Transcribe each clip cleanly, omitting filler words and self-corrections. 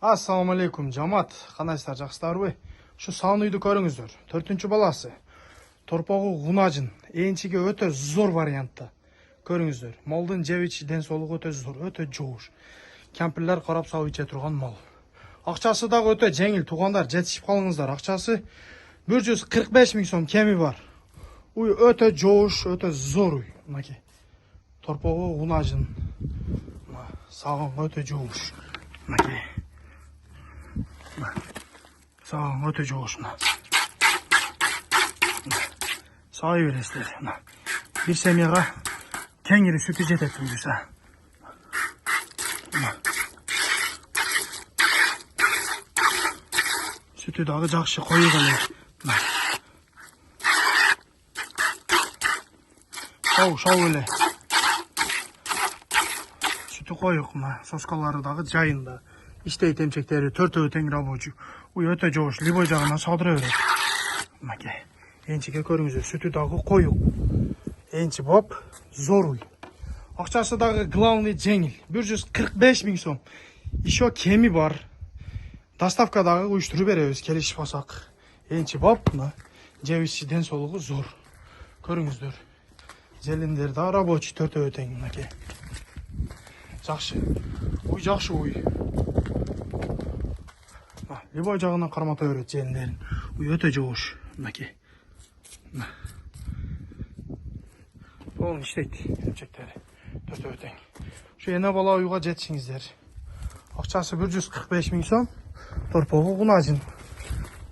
Assalamu алейкум, жамат. Қандайсыздар, жақсыларбы? Şu sağın үйді көріңіздер. 4-ші баласы. Торпағы ғунажын. Енчіге өте зор вариантта. Көріңіздер. Малдың жевичи денсаулығы өте зор, өте жоғыш. Кемпірлер қарап сау içe тұрған мал. Ақшасы дағы өте жеңіл. Туғандар жетішіп қалыңыздар. Ақшасы 145 мың сом кеми бар. Уй өте жоғыш, өте зор уй. Мынакей. Торпағы ғунажын. Сағын өте жоғыш. Мынакей. Sağ öte coğuşuna. Sağ veresler. Bir semyağa kengiri sütü jet ettim güzel. Sütü dağı жақшы koyu kalıyor. Şov öyle. Sütü koyuk mu? Soskaları dağı cayında. İşte temçekleri törtö teң рабочий. Уй өте жоғыш, либой жағынан саудыра береді. Мәке, енчіге көріңіздер, сүті дағы қойық. Енчі боп, зор уй. Ақшасы дағы главный жеңіл, 145 мың сом. Еще кеми бар. Доставкадағы ұйыштыру береміз, келешіп басақ. Енчі боп, жевісі денсаулығы зор. Көріңіздер. Желіндер да рабочий төртө тең, мәке. Жақшы. Уй, жақшы уй. Либой жағынан қармата өрет желіндерін. Уй өте жоғыш. Мәке. Олың іштейді. Емчектері. Төрт өтең. Şu ene bala uyға жетшіңіздер. Ақшасы 145 мың сом. Торпағы ғунажын.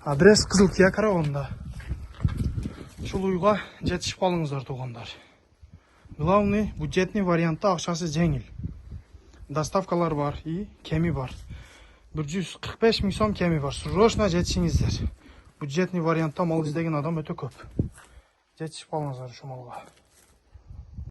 Адрес Қызылкия караванда. Шул uyға жетшіп қалыңыздар туғандар. Главный бюджетный вариантта ақшасы жеңіл. Доставкалар бар и кеми бар. 145 мың сом кеми бар. Срочно жетшіңіздер. Бюджетный вариантта мал іздеген адам өте көп. Жетшіп қалыңыздар şu малға.